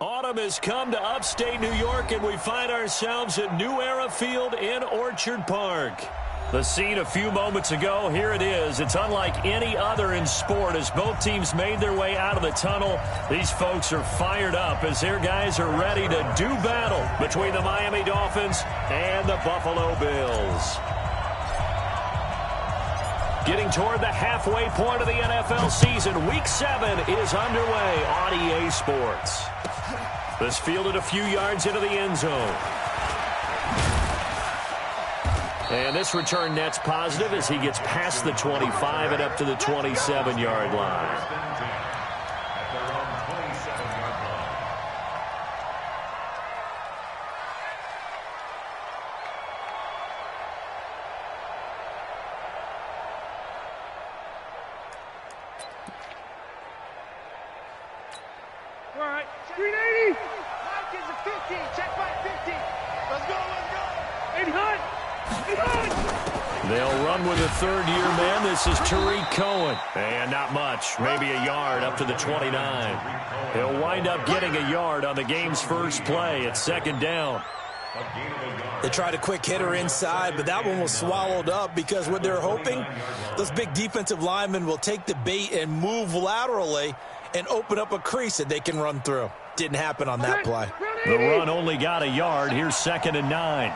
Autumn has come to upstate New York, and we find ourselves at New Era Field in Orchard Park. The scene a few moments ago, here it is. It's unlike any other in sport as both teams made their way out of the tunnel. These folks are fired up as their guys are ready to do battle between the Miami Dolphins and the Buffalo Bills. Getting toward the halfway point of the NFL season, Week 7 is underway on EA Sports. This fielded a few yards into the end zone. And this return net's positive as he gets past the 25 and up to the 27-yard line. They'll run with a third-year man. This is Tariq Cohen. And not much, maybe a yard up to the 29. He'll wind up getting a yard on the game's first play. It's second down. They tried a quick hitter inside, but that one was swallowed up because what they're hoping, those big defensive linemen will take the bait and move laterally and open up a crease that they can run through. Didn't happen on that play. The run only got a yard. Here's 2nd and 9.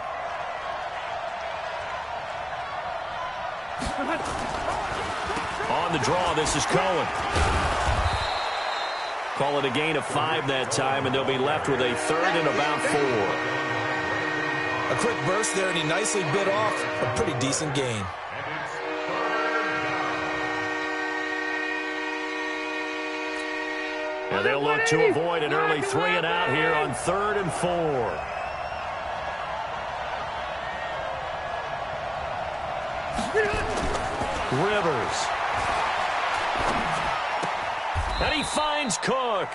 On the draw, this is Cohen. Call it a gain of 5 that time, and they'll be left with a 3rd and about 4. A quick burst there, and he nicely bit off a pretty decent gain. And they'll look to avoid an early 3 and out here on 3rd and 4. Rivers. And he finds Cook.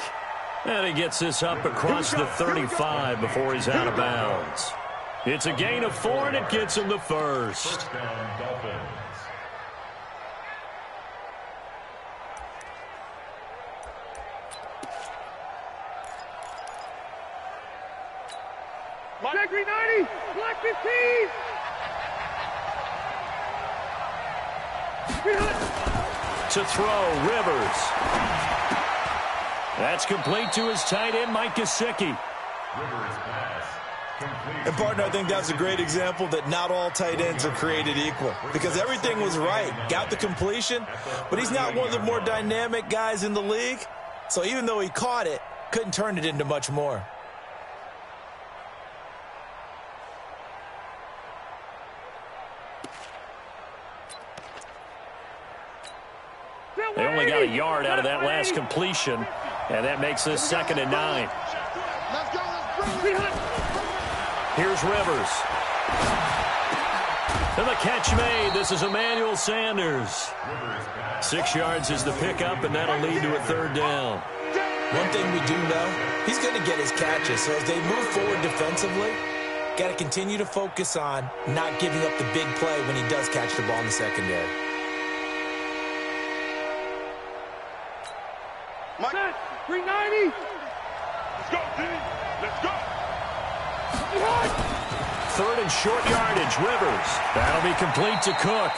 And he gets this up across the 35 before he's out of bounds. It's a gain of 4, and it gets him the first. Black 390, Black 15. To throw, Rivers. That's complete to his tight end, Mike Gesicki. And, partner, I think that's a great example that not all tight ends are created equal because everything was right. Got the completion, but he's not one of the more dynamic guys in the league. So even though he caught it, couldn't turn it into much more. They only got a yard out of that last completion, and that makes this 2nd and 9. Here's Rivers. And the catch made. This is Emmanuel Sanders. 6 yards is the pickup, and that'll lead to a 3rd down. One thing we do know, he's going to get his catches. So as they move forward defensively, got to continue to focus on not giving up the big play when he does catch the ball in the secondary. Mike, 390. Let's go, team. Let's go. 3rd and short yardage, Rivers. That'll be complete to Cook.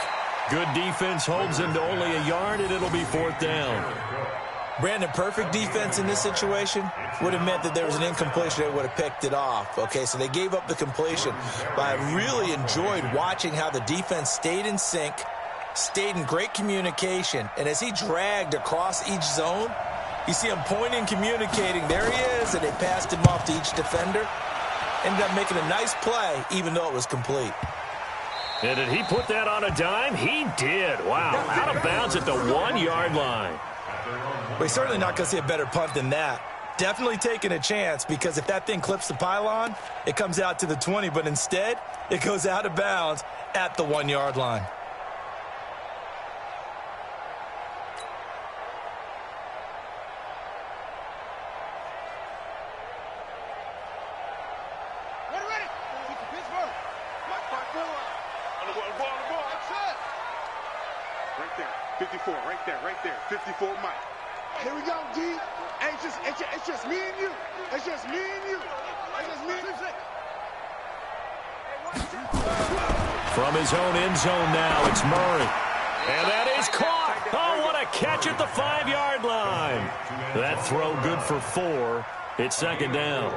Good defense holds him to only a yard, and it'll be 4th down. Brandon, perfect defense in this situation would have meant that there was an incompletion. They would have picked it off. Okay, so they gave up the completion. But I really enjoyed watching how the defense stayed in sync, stayed in great communication, and as he dragged across each zone, you see him pointing, communicating. There he is, and they passed him off to each defender. Ended up making a nice play, even though it was complete. And did he put that on a dime? He did. Wow, out of bounds at the 1-yard line. Well, he's certainly not going to see a better punt than that. Definitely taking a chance because if that thing clips the pylon, it comes out to the 20, but instead, it goes out of bounds at the 1-yard line. Right there, 54, right there, 54, Mike. Here we go, D. Hey, it's just me and you. It's just me and you. It's just me and you. From his own end zone now, it's Murray. And that is caught. Oh, what a catch at the 5-yard line. That throw good for 4. It's second down.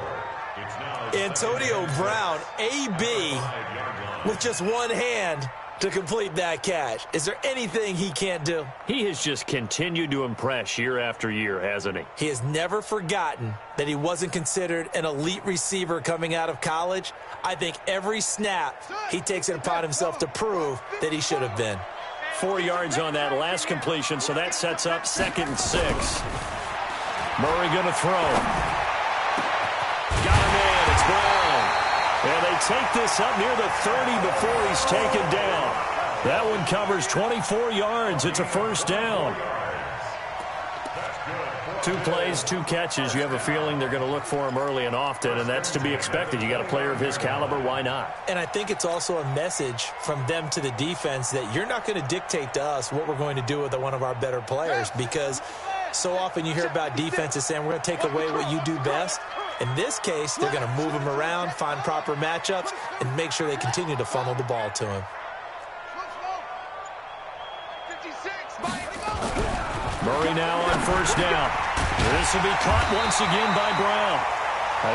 Antonio Brown, AB, with just one hand to complete that catch. Is there anything he can't do? He has just continued to impress year after year, hasn't he? He has never forgotten that he wasn't considered an elite receiver coming out of college. I think every snap he takes it upon himself to prove that he should have been. 4 yards on that last completion, so that sets up 2nd and 6. Murray going to throw. Got him in. It's Brown. And they take this up near the 30 before he's taken down. That one covers 24 yards. It's a first down. 2 plays, 2 catches. You have a feeling they're going to look for him early and often, and that's to be expected. You got a player of his caliber, why not? And I think it's also a message from them to the defense that you're not going to dictate to us what we're going to do with one of our better players, because so often you hear about defenses saying we're going to take away what you do best. In this case, they're going to move him around, find proper matchups, and make sure they continue to funnel the ball to him. Murray now on first down. This will be caught once again by Brown.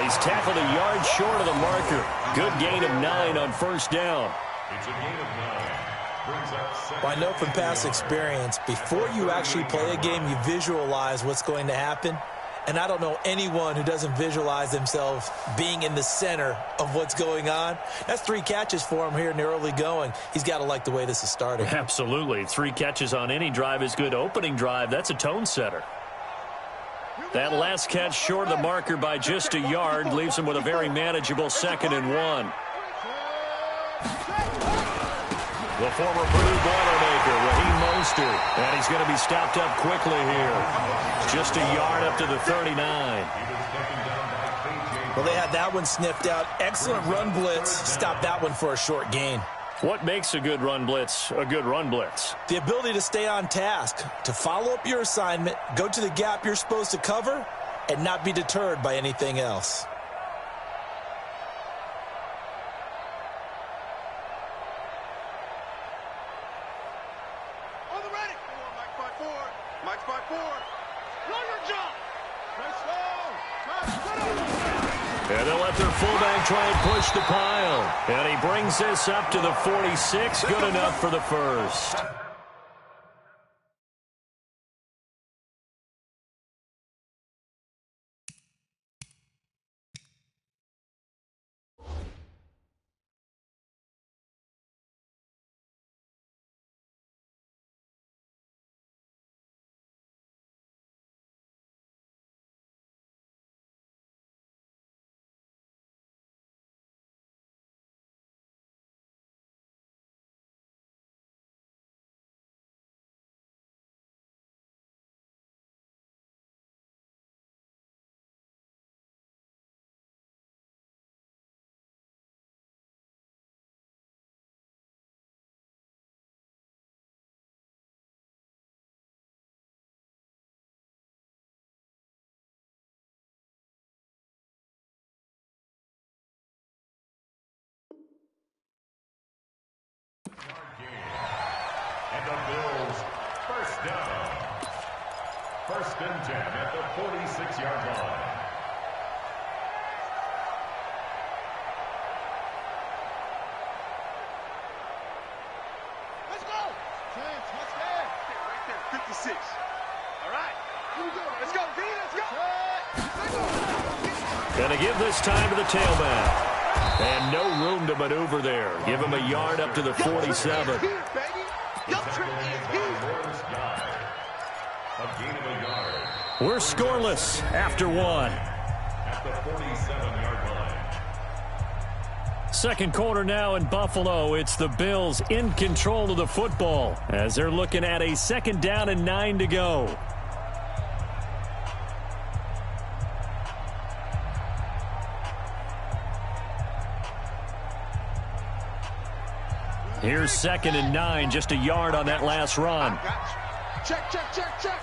He's tackled a yard short of the marker. Good gain of 9 on first down. It's a gain of 9. Well, I know from past experience, before you actually play a game, you visualize what's going to happen. And I don't know anyone who doesn't visualize themselves being in the center of what's going on. That's 3 catches for him here in the early going. He's got to like the way this is starting. Absolutely. 3 catches on any drive is good. Opening drive, that's a tone setter. That last catch short of the marker by just a yard leaves him with a very manageable 2nd and 1. The former Purdue Boilermaker, Raheem Mostert, and he's going to be stopped up quickly here. Just a yard up to the 39. Well, they had that one sniffed out. Excellent run blitz. Stop that one for a short gain. What makes a good run blitz a good run blitz? The ability to stay on task, to follow up your assignment, go to the gap you're supposed to cover, and not be deterred by anything else. And they'll let their fullback try and push the pile. And he brings this up to the 46. Good enough for the first. And the Bills, first down. 1st and 10 at the 46-yard line. Let's go. Chance, let's go. Right there, 56. All right. Here we go. Let's go, D. Let's go. Going to give this time to the tailback. And no room to maneuver there. Give him a yard up to the 47. We're scoreless after 1. At the 47-yard line. Second quarter now in Buffalo. It's the Bills in control of the football as they're looking at a 2nd down and 9 to go. Here's 2nd and 9, just a yard on that last run. Check, check, check, check.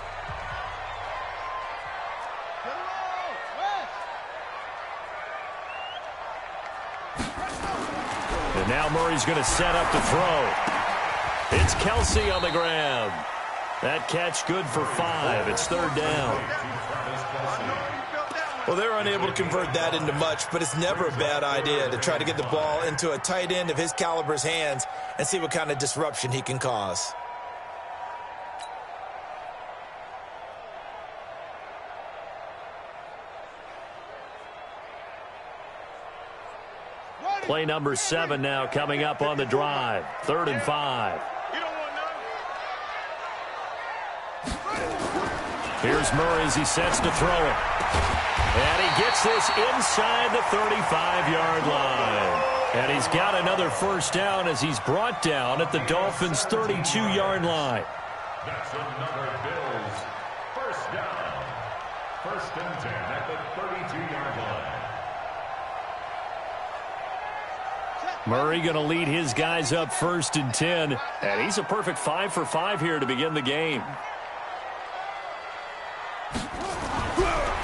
And now Murray's going to set up to throw. It's Kelsey on the grab. That catch good for 5. It's third down. Well, they're unable to convert that into much, but it's never a bad idea to try to get the ball into a tight end of his caliber's hands and see what kind of disruption he can cause. Play number 7 now coming up on the drive. 3rd and 5. Here's Murray as he sets to throw it. And he gets this inside the 35-yard line. And he's got another first down as he's brought down at the Dolphins' 32-yard line. That's another Bills first down. 1st and 10 at the 32-yard line. Murray going to lead his guys up 1st and 10. And he's a perfect 5 for 5 here to begin the game.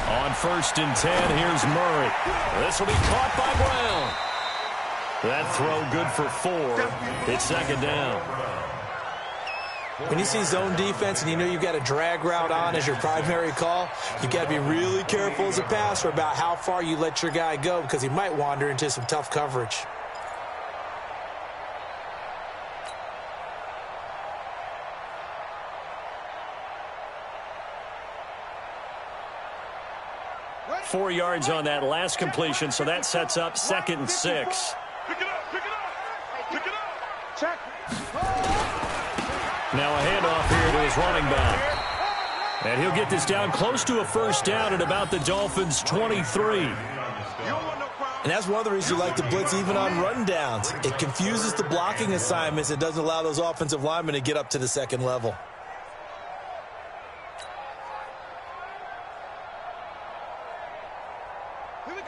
On 1st and 10, here's Murray. This will be caught by Brown. That throw good for 4. It's 2nd down. When you see zone defense and you know you've got a drag route on as your primary call, you've got to be really careful as a passer about how far you let your guy go because he might wander into some tough coverage. Four yards on that last completion, so that sets up 2nd and 6. Pick it up, pick it up, pick it up. Check. Now a handoff here to his running back. And he'll get this down close to a first down at about the Dolphins' 23. And that's one of the reasons you like to blitz even on rundowns. It confuses the blocking assignments. It doesn't allow those offensive linemen to get up to the second level.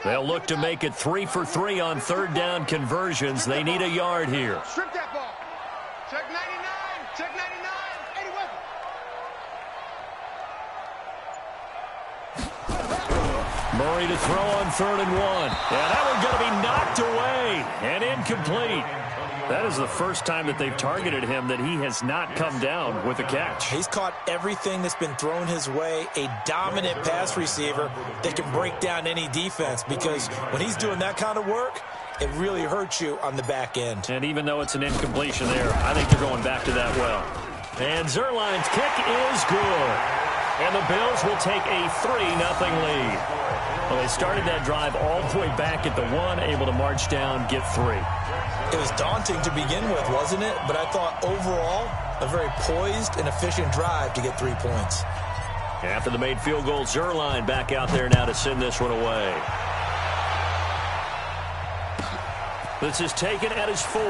They'll look to make it 3 for 3 on 3rd down conversions. They need a yard here. Strip that ball. Check 99. Check 99. 80 weapon. Murray to throw on 3rd and 1. And that one's going to be knocked away and incomplete. That is the first time that they've targeted him that he has not come down with a catch. He's caught everything that's been thrown his way, a dominant pass receiver that can break down any defense because when he's doing that kind of work, it really hurts you on the back end. And even though it's an incompletion there, I think they're going back to that well. And Zerline's kick is good. And the Bills will take a 3-0 lead. Well, they started that drive all the way back at the 1, able to march down, get 3. It was daunting to begin with, wasn't it? But I thought overall, a very poised and efficient drive to get 3 points. After the made field goal, Zerline back out there now to send this one away. This is taken at his 4.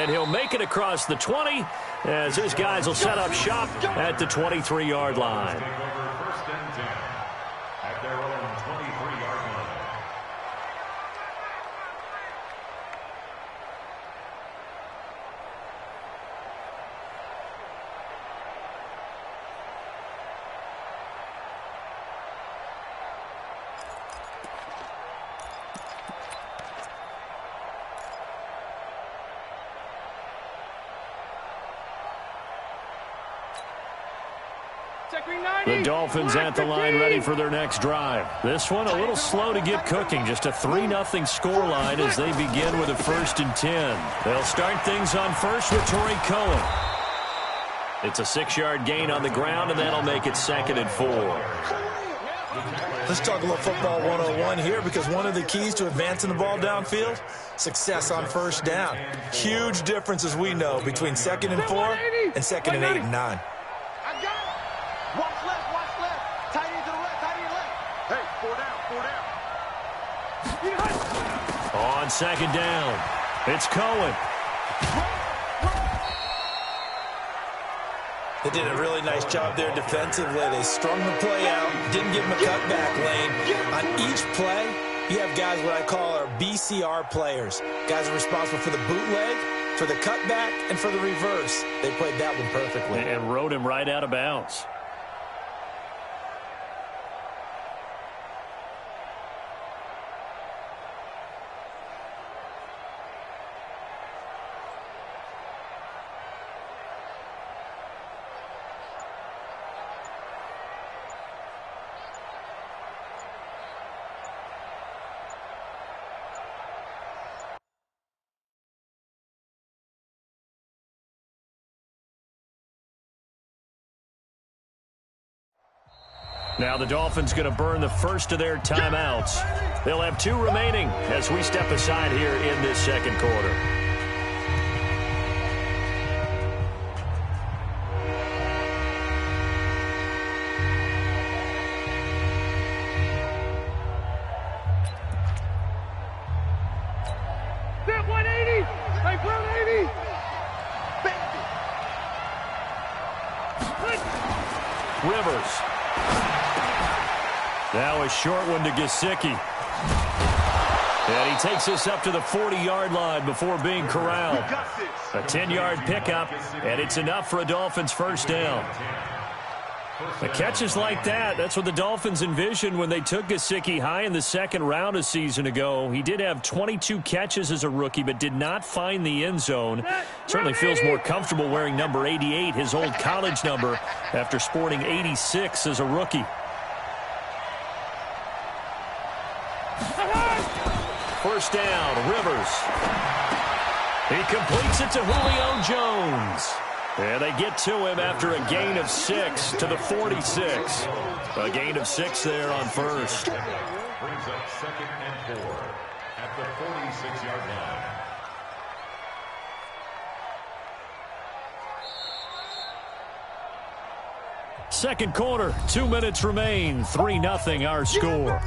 And he'll make it across the 20 as his guys will set up shop at the 23-yard line. First and 10 at their own 23-yard line. The Dolphins at the line ready for their next drive. This one a little slow to get cooking. Just a 3-0 scoreline as they begin with a 1st and 10. They'll start things on first with Torrey Cohen. It's a 6-yard gain on the ground, and that'll make it 2nd and 4. Let's talk a little football 101 here because one of the keys to advancing the ball downfield, success on first down. Huge difference, as we know, between 2nd and 4 and 2nd and 8 and 9. Watch left, tight end to the left, Hey, 4 down. On 2nd down, it's Cohen. They did a really nice job there defensively. They strung the play out, didn't give him a cutback lane. On each play, you have guys what I call our BCR players. Guys are responsible for the bootleg, for the cutback, and for the reverse. They played that one perfectly. And rode him right out of bounds. Now the Dolphins going to burn the first of their timeouts. They'll have 2 remaining as we step aside here in this second quarter. Rivers. Now a short one to Gesicki. And he takes us up to the 40-yard line before being corralled. A 10-yard pickup, and it's enough for a Dolphins first down. The catches like that, that's what the Dolphins envisioned when they took Gesicki high in the second round a season ago. He did have 22 catches as a rookie, but did not find the end zone. Certainly feels more comfortable wearing number 88, his old college number, after sporting 86 as a rookie. First down, Rivers. He completes it to Julio Jones. And they get to him after a gain of 6 to the 46. A gain of 6 there on first. Brings up 2nd and 4 at the 46-yard line. Second quarter, 2 minutes remain. 3-0 our score.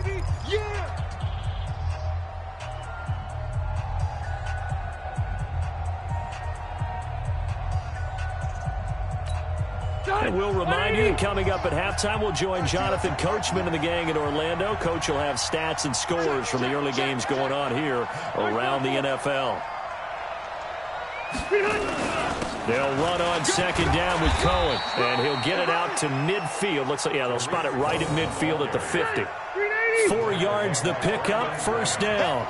And we'll remind you that coming up at halftime, we'll join Jonathan Coachman and the gang in Orlando. Coach will have stats and scores from the early games going on here around the NFL. They'll run on second down with Cohen, and he'll get it out to midfield. Looks like, yeah, they'll spot it right at midfield at the 50. 4 yards the pickup, first down.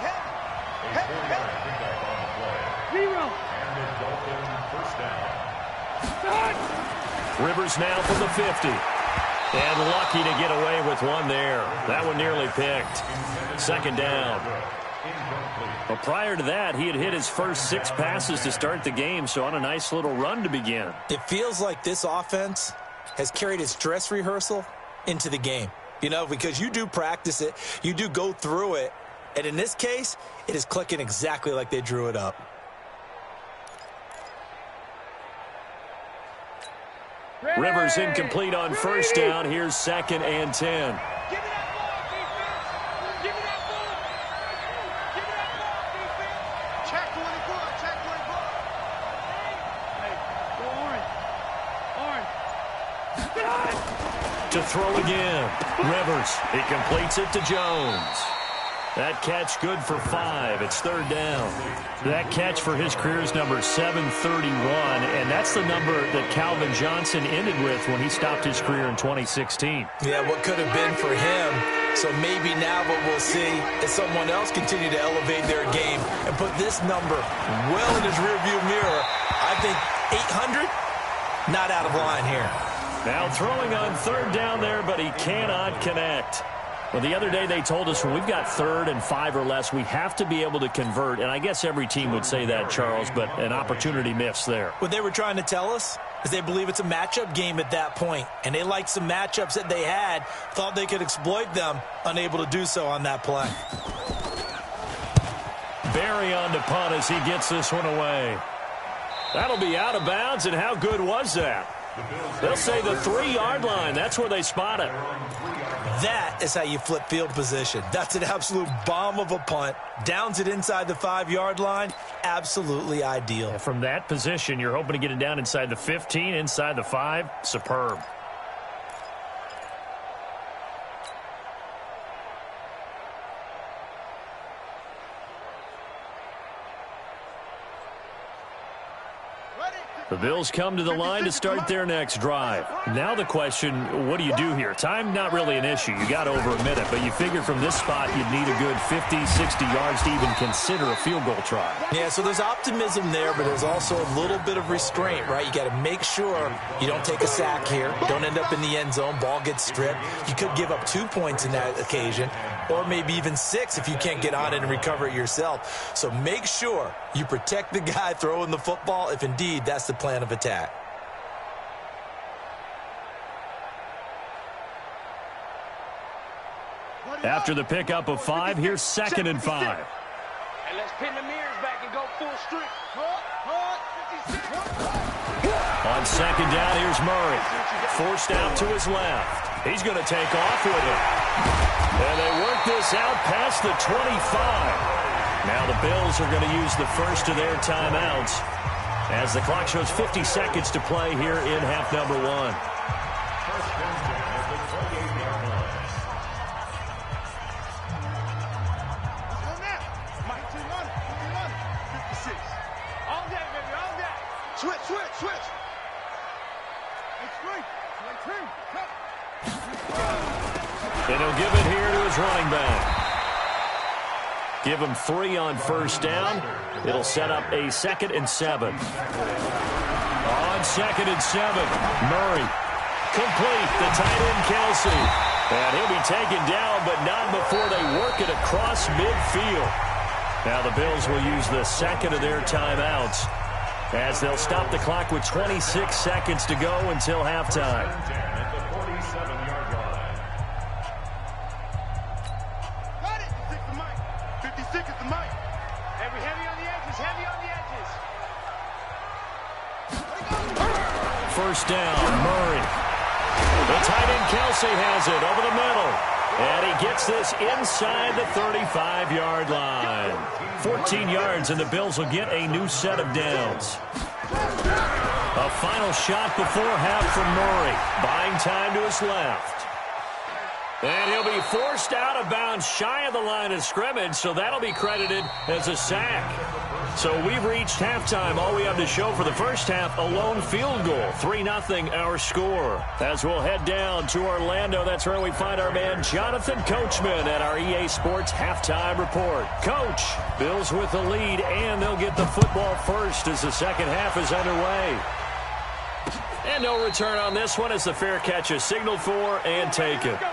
Rivers now from the 50. And lucky to get away with one there. That one nearly picked. Second down. Well, prior to that, he had hit his first 6 passes to start the game, so on a nice little run to begin. It feels like this offense has carried its dress rehearsal into the game. You know, because you do practice it, you do go through it, and in this case, it is clicking exactly like they drew it up. Rivers incomplete on first down. Here's 2nd and 10. To throw again. Rivers. He completes it to Jones. That catch good for 5. It's 3rd down. That catch for his career is number 731, and that's the number that Calvin Johnson ended with when he stopped his career in 2016. Yeah, what could have been for him. So maybe now what we'll see is someone else continue to elevate their game and put this number well in his rearview mirror. I think 800, not out of line here. Now throwing on 3rd down there, but he cannot connect. Well, the other day they told us when we've got 3rd and 5 or less, we have to be able to convert. And I guess every team would say that, Charles, but an opportunity missed there. What they were trying to tell us is they believe it's a matchup game at that point. And they liked some matchups that they had, thought they could exploit them, unable to do so on that play. Barry on to punt as he gets this one away. That'll be out of bounds, and how good was that? They'll say the 3-yard line. That's where they spot it. That is how you flip field position. That's an absolute bomb of a punt. Downs it inside the 5-yard line. Absolutely ideal. And from that position, you're hoping to get it down inside the 15, inside the 5. Superb. The Bills come to the line to start their next drive. Now the question, what do you do here? Time, not really an issue. You got over a minute, but you figure from this spot you'd need a good 50, 60 yards to even consider a field goal try. Yeah, so there's optimism there, but there's also a little bit of restraint, right? You got to make sure you don't take a sack here. Don't end up in the end zone. Ball gets stripped. You could give up 2 points in that occasion, or maybe even 6 if you can't get on it and recover it yourself. So make sure you protect the guy throwing the football if indeed that's the plan of attack. After the pickup of 5, here's 2nd and 5. And let's pin the mirrors back and go full strength. On 2nd down, here's Murray. Forced out to his left. He's going to take off with it. And they work this out past the 25. Now the Bills are going to use the first of their timeouts as the clock shows 50 seconds to play here in half number 1. First and 10 at the 28-yard line. Mike, 56. On that, baby, on that. Switch. And he'll give it here to his running back. Give him 3 on first down. It'll set up a 2nd and 7. On 2nd and 7, Murray. Complete, the tight end, Kelsey. And he'll be taken down, but not before they work it across midfield. Now the Bills will use the 2nd of their timeouts as they'll stop the clock with 26 seconds to go until halftime. At the 47-yard line. Got it. 56 is the mic. Heavy on the edges, First down, Murray. The tight end, Kelsey, has it over the middle. And he gets this inside the 35-yard line. 14 yards, and the Bills will get a new set of downs. A final shot before half from Murray. Buying time to his left. And he'll be forced out of bounds shy of the line of scrimmage, so that'll be credited as a sack. So we've reached halftime. All we have to show for the first half, a lone field goal. 3-0 our score. As we'll head down to Orlando, that's where we find our man Jonathan Coachman at our EA Sports Halftime Report. Coach, Bills with the lead, and they'll get the football first as the second half is underway. And no return on this one as the fair catch is signaled for and taken. Let's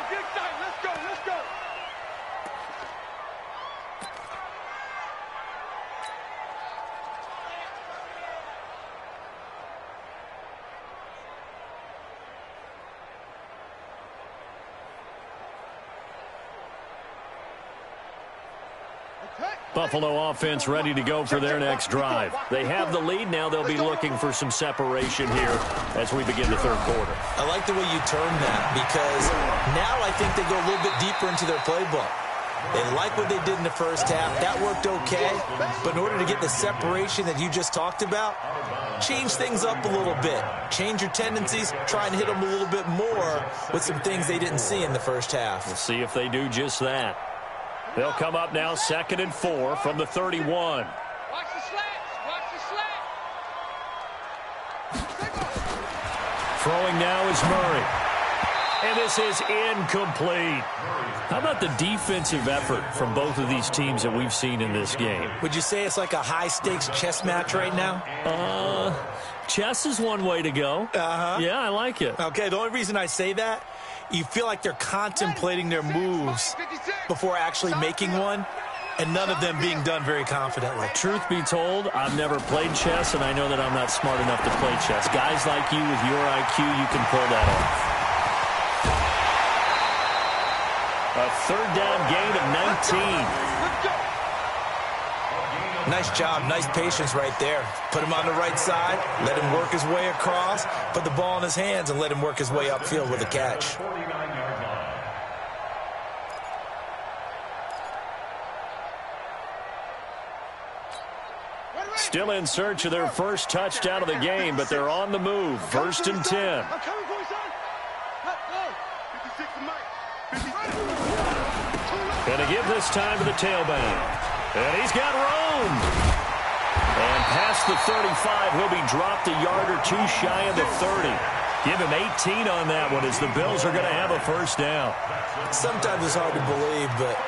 go. Buffalo offense ready to go for their next drive. They have the lead. Now they'll be looking for some separation here as we begin the third quarter. I like the way you term that because now I think they go a little bit deeper into their playbook. They like what they did in the first half. That worked okay. But in order to get the separation that you just talked about, change things up a little bit. Change your tendencies. Try and hit them a little bit more with some things they didn't see in the first half. We'll see if they do just that. They'll come up now 2nd and 4 from the 31. Watch the slats. Throwing now is Murray. And this is incomplete. How about the defensive effort from both of these teams that we've seen in this game? Would you say it's like a high-stakes chess match right now? Chess is one way to go. Uh-huh. Yeah, I like it. Okay, the only reason I say that, you feel like they're contemplating their moves before actually making one, and none of them being done very confidently. Truth be told, I've never played chess, and I know that I'm not smart enough to play chess. Guys like you with your IQ, you can pull that off. A third down gain of 19. Nice job, nice patience right there. Put him on the right side, let him work his way across, put the ball in his hands, and let him work his way upfield with a catch. Still in search of their first touchdown of the game, but they're on the move. 1st and 10. Going to give this time to the tailback. And he's got room. And past the 35, he'll be dropped a yard or two shy of the 30. Give him 18 on that one as the Bills are going to have a first down. Sometimes it's hard to believe, but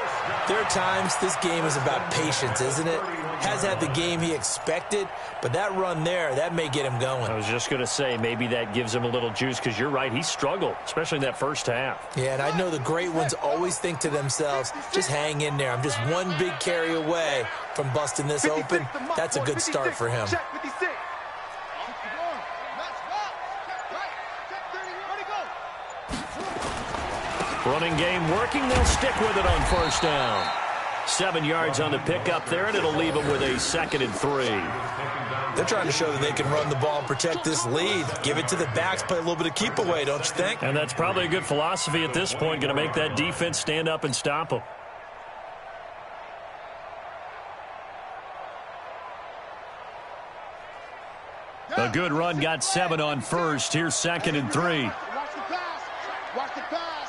there are times this game is about patience, isn't it? Has had the game he expected, but that run there, that may get him going. I was just going to say, maybe that gives him a little juice because you're right, he struggled, especially in that first half. Yeah, and I know the great ones always think to themselves, just hang in there. I'm just one big carry away from busting this open. That's a good start for him. Running game working. They'll stick with it on first down. 7 yards on the pickup there, and it'll leave them with a 2nd and 3. They're trying to show that they can run the ball and protect this lead. Give it to the backs, play a little bit of keep away, don't you think? And that's probably a good philosophy at this point, going to make that defense stand up and stop them. A good run, got 7 on first. Here's 2nd and 3. Watch the pass. Watch the pass.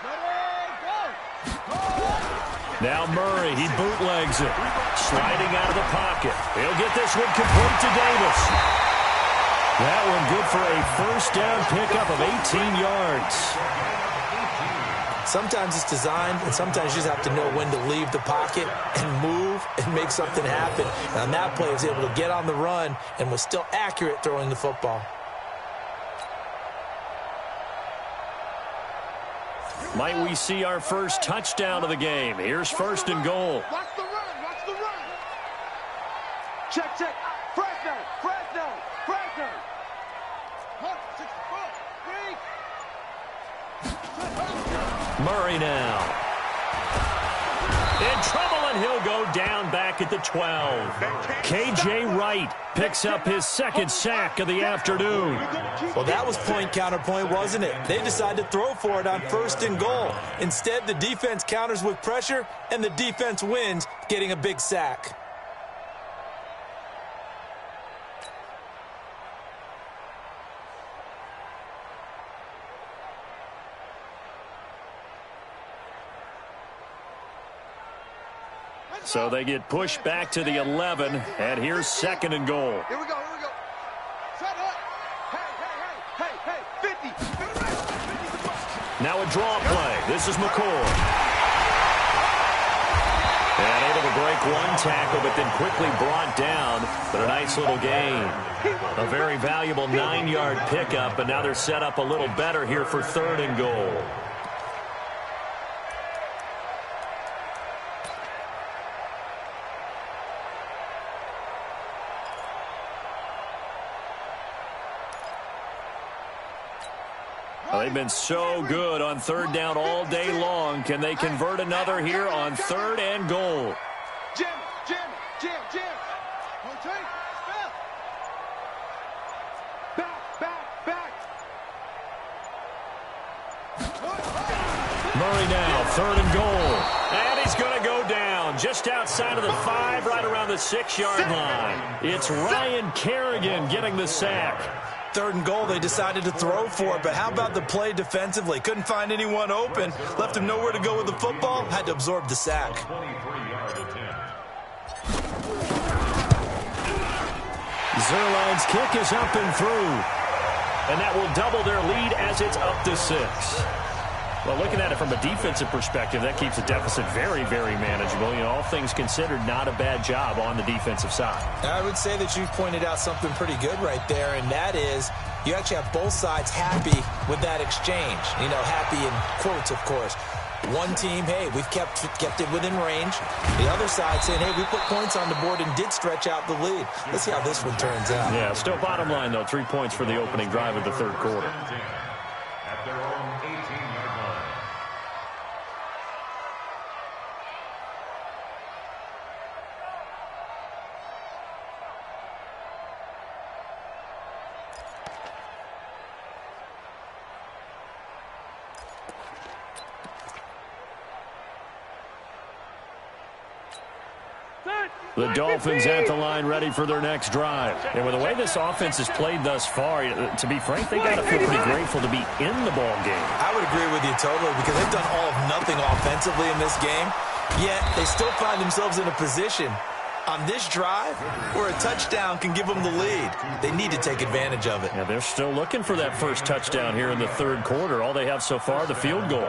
Ready, go. Now Murray, he bootlegs it. Sliding out of the pocket. He'll get this one complete to Davis. That one good for a first down pickup of 18 yards. Sometimes it's designed, and sometimes you just have to know when to leave the pocket and move and make something happen. And on that play, he was able to get on the run and was still accurate throwing the football. Might we see our first touchdown of the game? Here's 1st and goal. Watch the run. Watch the run. Check, check. Fresno. Fresno. Fresno. 64. 3. Murray now. In trouble, and he'll go down back at the 12. K.J. Wright picks up his 2nd sack of the afternoon. Well, that was point counterpoint, wasn't it? They decided to throw for it on 1st and goal. Instead, the defense counters with pressure, and the defense wins, getting a big sack. So they get pushed back to the 11, and here's 2nd and goal. Here we go. Here we go. Set up. Hey. 50. Now a draw play. This is McCoy. And able to break one tackle, but then quickly brought down. But a nice little gain. A very valuable 9-yard pickup, and now they're set up a little better here for 3rd and goal. They've been so good on 3rd down all day long. Can they convert another here on 3rd and goal? Jim. Rotate. Back. Murray now, 3rd and goal. And he's going to go down just outside of the 5, right around the 6-yard line. It's Ryan Kerrigan getting the sack. 3rd and goal, they decided to throw for it, but how about the play defensively? Couldn't find anyone open, left him nowhere to go with the football, had to absorb the sack. Zerline's kick is up and through, and that will double their lead as it's up to 6. Well, looking at it from a defensive perspective, that keeps the deficit very, very manageable. You know, all things considered, not a bad job on the defensive side. I would say that you pointed out something pretty good right there, and that is you actually have both sides happy with that exchange. You know, happy in quotes, of course. One team, hey, we've kept it within range. The other side saying, hey, we put points on the board and did stretch out the lead. Let's see how this one turns out. Yeah, still bottom line, though, 3 points for the opening drive of the 3rd quarter. At their own 18-yard line. The Dolphins at the line ready for their next drive. And with the way this offense has played thus far, to be frank, they got to feel pretty grateful to be in the ball game. I would agree with you totally because they've done all of nothing offensively in this game, yet they still find themselves in a position on this drive where a touchdown can give them the lead. They need to take advantage of it. Yeah, they're still looking for that first touchdown here in the 3rd quarter. All they have so far, the field goal.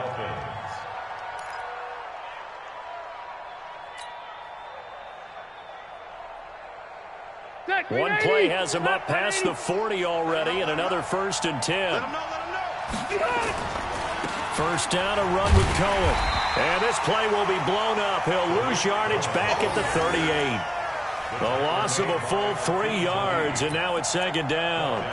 One play has him up past the 40 already, and another 1st and 10. First down, a run with Cohen. And this play will be blown up. He'll lose yardage back at the 38. The loss of a full 3 yards, and now it's 2nd down.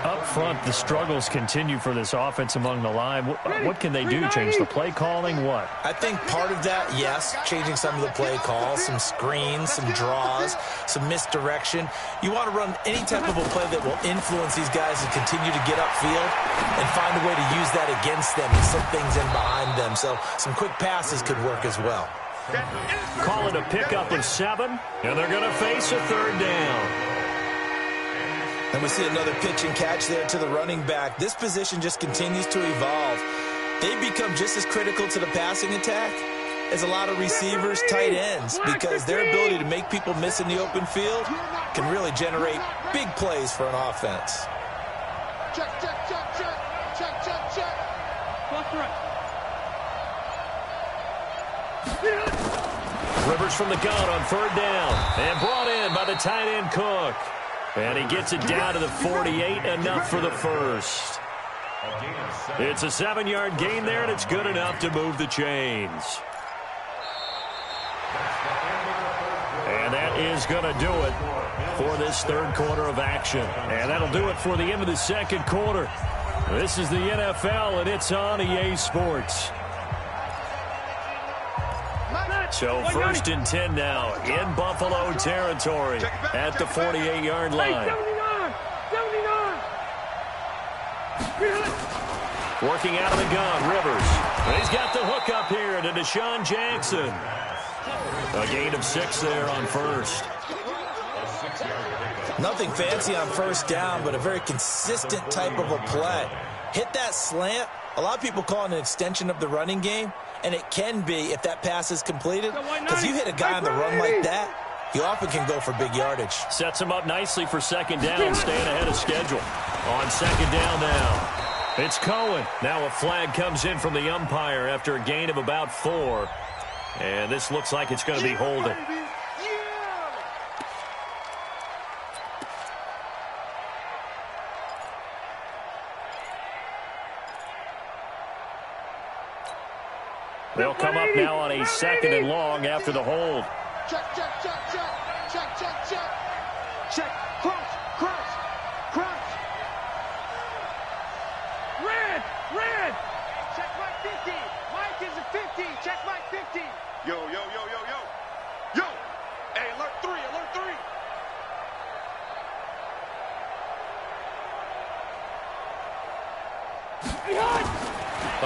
Up front, the struggles continue for this offense among the line. What can they do? Change the play calling? What? I think part of that, yes, changing some of the play calls, some screens, some draws, some misdirection. You want to run any type of a play that will influence these guys to continue to get upfield and find a way to use that against them and set things in behind them. So some quick passes could work as well. Call it a pickup of 7, and they're going to face a 3rd down. And we see another pitch and catch there to the running back. This position just continues to evolve. They become just as critical to the passing attack as a lot of receivers, tight ends, because their ability to make people miss in the open field can really generate big plays for an offense. Check, check, check, check. Check, check, check. Left, right. Rivers from the gun on 3rd down. And brought in by the tight end Cook. And he gets it down to the 48, enough for the first. It's a 7-yard gain there, and it's good enough to move the chains. And that is going to do it for this 3rd quarter of action. And that'll do it for the end of the 2nd quarter. This is the NFL, and it's on EA Sports. So 1st and 10 now in Buffalo territory at the 48-yard line. Working out of the gun, Rivers. And he's got the hook up here to Deshaun Jackson. A gain of 6 there on 1st. Nothing fancy on 1st down, but a very consistent type of a play. Hit that slant. A lot of people call it an extension of the running game. And it can be if that pass is completed. Because you hit a guy on the run like that, you often can go for big yardage. Sets him up nicely for 2nd down, staying ahead of schedule. On 2nd down now, it's Cohen. Now a flag comes in from the umpire after a gain of about 4. And this looks like it's going to be holding. They'll come up now on a 2nd and long after the hold. Check, check, check, check. Check, check, check. Check. Crunch, crunch, crunch. Red, red. Check Mike 50. Mike is a 50. Check Mike 50. Yo, yo, yo, yo, yo. Yo. Hey, alert 3, alert 3.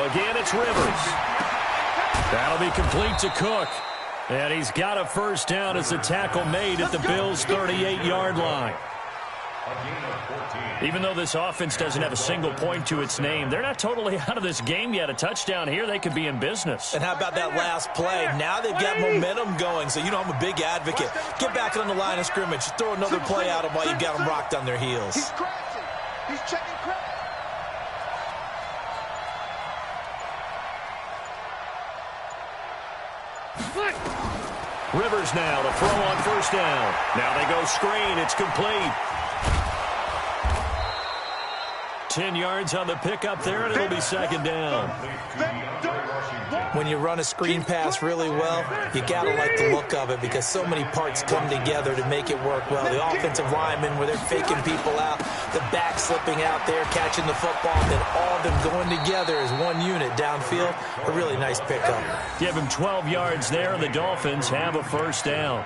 Again, it's Rivers. That'll be complete to Cook. And he's got a 1st down as a tackle made at the Bills' 38-yard line. Even though this offense doesn't have a single point to its name, they're not totally out of this game yet. A touchdown here, they could be in business. And how about that last play? Now they've got momentum going. So, you know, I'm a big advocate. Get back on the line of scrimmage. Throw another play at them while you've got them rocked on their heels. He's crashing. He's checking crash. Rivers now to throw on 1st down. Now they go screen. It's complete. 10 yards on the pickup there, and it'll be 2nd down. When you run a screen pass really well, you got to like the look of it because so many parts come together to make it work well. The offensive linemen, where they're faking people out, the back slipping out there, catching the football, and then all of them going together as one unit downfield. A really nice pickup. Give him 12 yards there, and the Dolphins have a 1st down.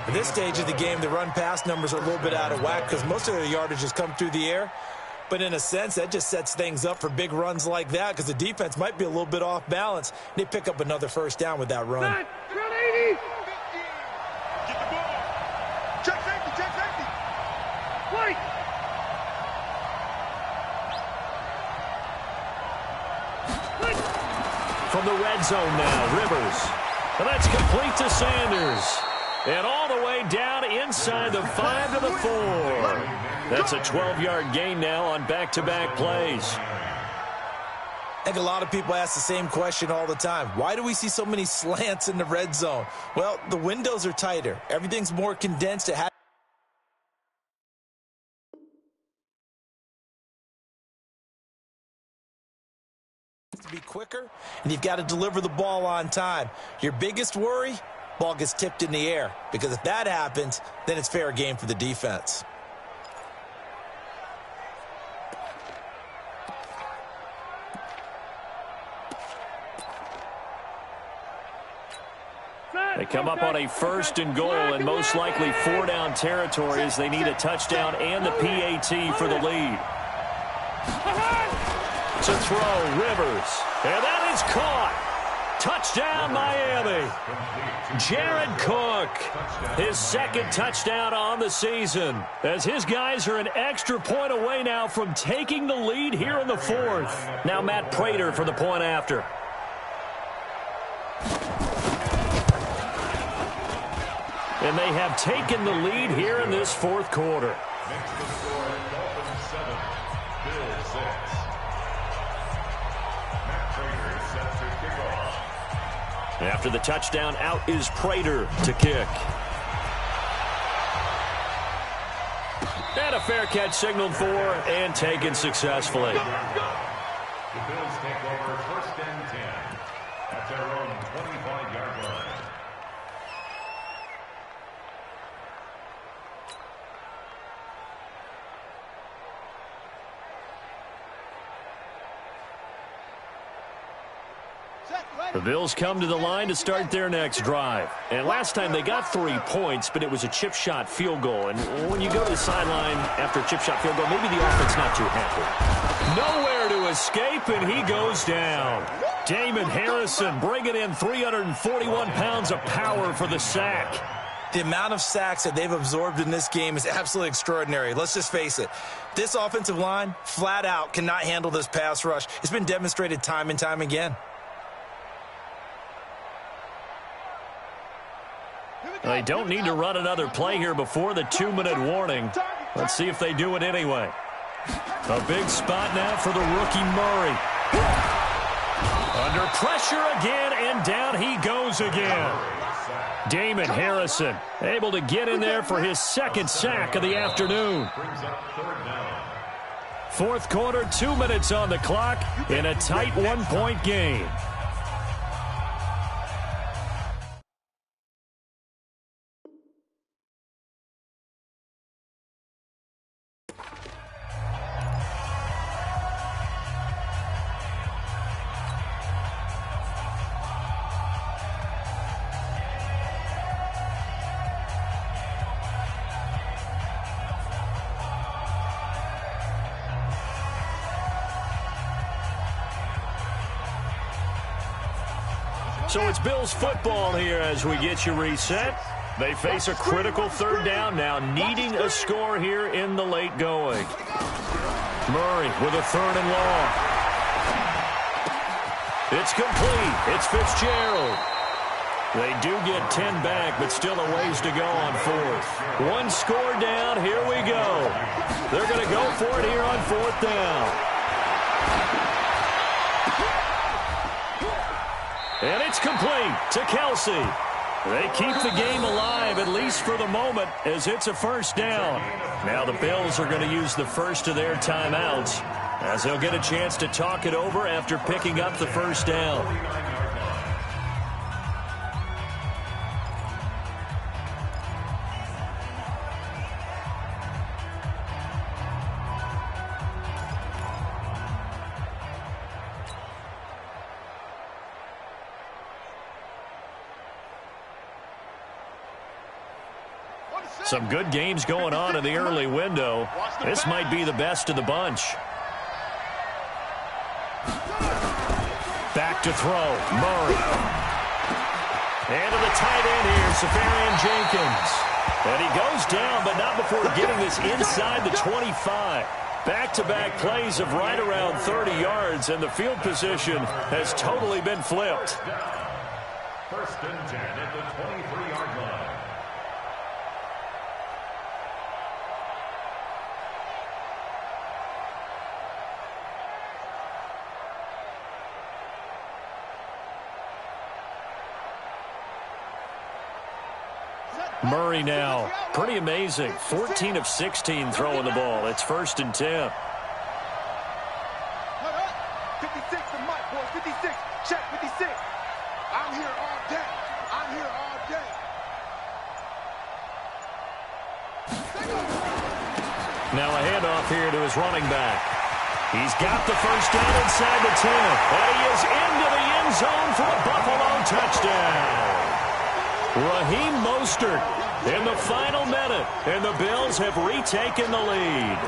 At this stage of the game, the run-pass numbers are a little bit out of whack because most of their yardage has come through the air. But in a sense, that just sets things up for big runs like that because the defense might be a little bit off balance. They pick up another 1st down with that run. Run 80. Get the ball. Check safety, check safety. Wait. From the red zone now, Rivers. And that's complete to Sanders. And all the way down inside the 5 to the 4. That's a 12-yard gain now on back-to-back plays. I think a lot of people ask the same question all the time. Why do we see so many slants in the red zone? Well, the windows are tighter. Everything's more condensed. It has to be quicker, and you've got to deliver the ball on time. Your biggest worry? Ball gets tipped in the air, because if that happens, then it's fair game for the defense. They come up on a 1st and goal and most likely 4-down territory as they need a touchdown and the PAT for the lead. To throw, Rivers. And that is caught. Touchdown, Miami. Jared Cook, his 2nd touchdown on the season, as his guys are an extra point away now from taking the lead here in the 4th. Now Matt Prater for the point after. And they have taken the lead here in this 4th quarter. Next to score, Dolphins 7, Bills 6. Matt Prater is set to kick off. After the touchdown, out is Prater to kick. And a fair catch signaled for and taken successfully. The Bills take over 1st and 10 at their own 25-yard line. The Bills come to the line to start their next drive. And last time they got 3 points, but it was a chip shot field goal. And when you go to the sideline after a chip shot field goal, maybe the offense not too happy. Nowhere to escape, and he goes down. Damon Harrison bringing in 341 pounds of power for the sack. The amount of sacks that they've absorbed in this game is absolutely extraordinary. Let's just face it. This offensive line, flat out, cannot handle this pass rush. It's been demonstrated time and time again. They don't need to run another play here before the 2-minute warning. Let's see if they do it anyway. A big spot now for the rookie Murray. Under pressure again, and down he goes again. Damon Harrison able to get in there for his 2nd sack of the afternoon. 4th quarter, 2 minutes on the clock in a tight 1-point game. So it's Bills football here as we get you reset. They face a critical 3rd down now, needing a score here in the late going. Murray with a 3rd and long. It's complete. It's Fitzgerald. They do get 10 back, but still a ways to go on 4th. 1 score down. Here we go. They're going to go for it here on 4th down. And it's complete to Kelsey. They keep the game alive, at least for the moment, as it's a 1st down. Now the Bills are going to use the first of their timeouts, as they'll get a chance to talk it over after picking up the 1st down. Some good games going on in the early window. This might be the best of the bunch. Back to throw. Murray. And to the tight end here, Safarian Jenkins. And he goes down, but not before getting this inside the 25. Back-to-back plays of right around 30 yards, and the field position has totally been flipped. 1st and 10 at the 23-yard line. Murray now, pretty amazing. 14 of 16 throwing the ball. It's 1st and 10. 56 to Mike, boys. 56. Check 56. I'm here all day. I'm here all day. Now a handoff here to his running back. He's got the 1st down inside the 10. And he is into the end zone for a Buffalo touchdown. Raheem Mostert in the final minute, and the Bills have retaken the lead.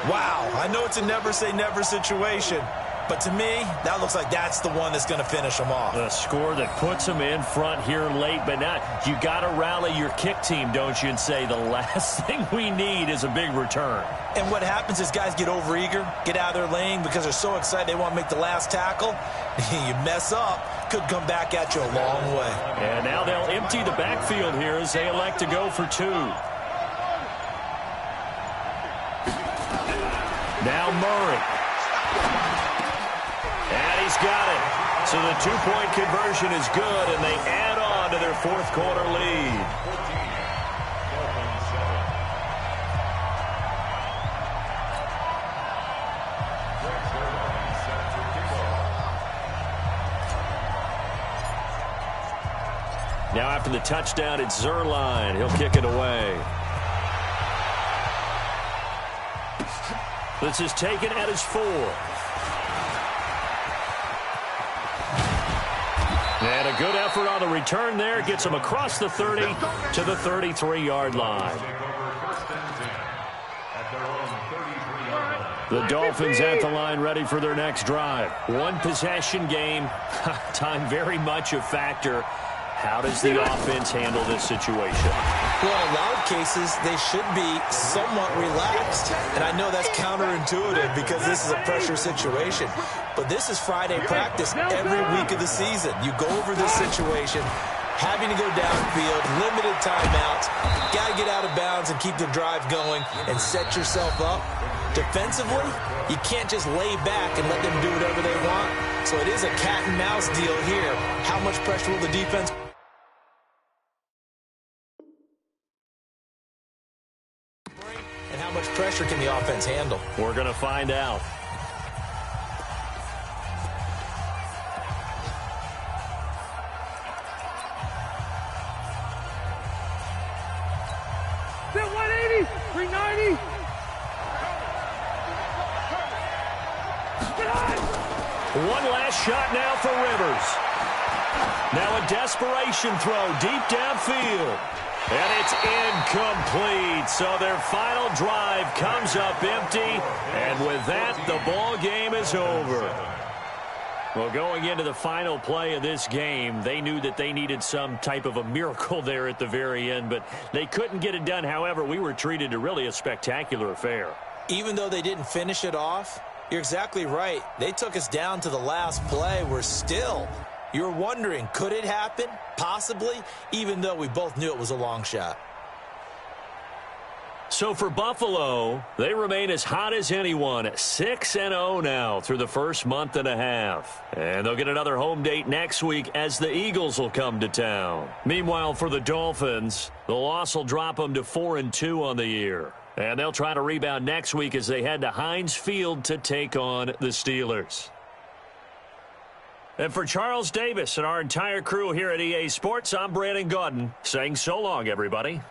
Wow, I know it's a never-say-never situation, but to me, that looks like that's the one that's going to finish them off. A score that puts them in front here late, but now you got to rally your kick team, don't you, and say the last thing we need is a big return. And what happens is guys get overeager, get out of their lane because they're so excited they want to make the last tackle. You mess up, could come back at you a long way. And now they'll empty the backfield here as they elect to go for two. Now Murray. And he's got it. So the two-point conversion is good, and they add on to their fourth quarter lead. Now after the touchdown, it's Zerline. He'll kick it away. This is taken at his 4. And a good effort on the return there. Gets him across the 30 to the 33-yard line. The Dolphins at the line ready for their next drive. One possession game. Time very much a factor. How does the offense handle this situation? Well, in a lot of cases, they should be somewhat relaxed. And I know that's counterintuitive because this is a pressure situation. But this is Friday practice every week of the season. You go over this situation, having to go downfield, limited timeouts, got to get out of bounds and keep the drive going and set yourself up. Defensively, you can't just lay back and let them do whatever they want. So it is a cat and mouse deal here. How much pressure will the defense bring, and how much pressure can the offense handle? We're going to find out. They're 180, 390. One last shot now for Rivers. Now a desperation throw deep downfield. And it's incomplete. So their final drive comes up empty. And with that, the ball game is over. Well, going into the final play of this game, they knew that they needed some type of a miracle there at the very end, but they couldn't get it done. However, we were treated to really a spectacular affair. Even though they didn't finish it off, you're exactly right. They took us down to the last play. You're wondering, could it happen? Possibly, even though we both knew it was a long shot. So for Buffalo, they remain as hot as anyone, 6-0 now through the first month and a half. And they'll get another home date next week as the Eagles will come to town. Meanwhile, for the Dolphins, the loss will drop them to 4-2 on the year. And they'll try to rebound next week as they head to Heinz Field to take on the Steelers. And for Charles Davis and our entire crew here at EA Sports, I'm Brandon Gaudin saying so long, everybody.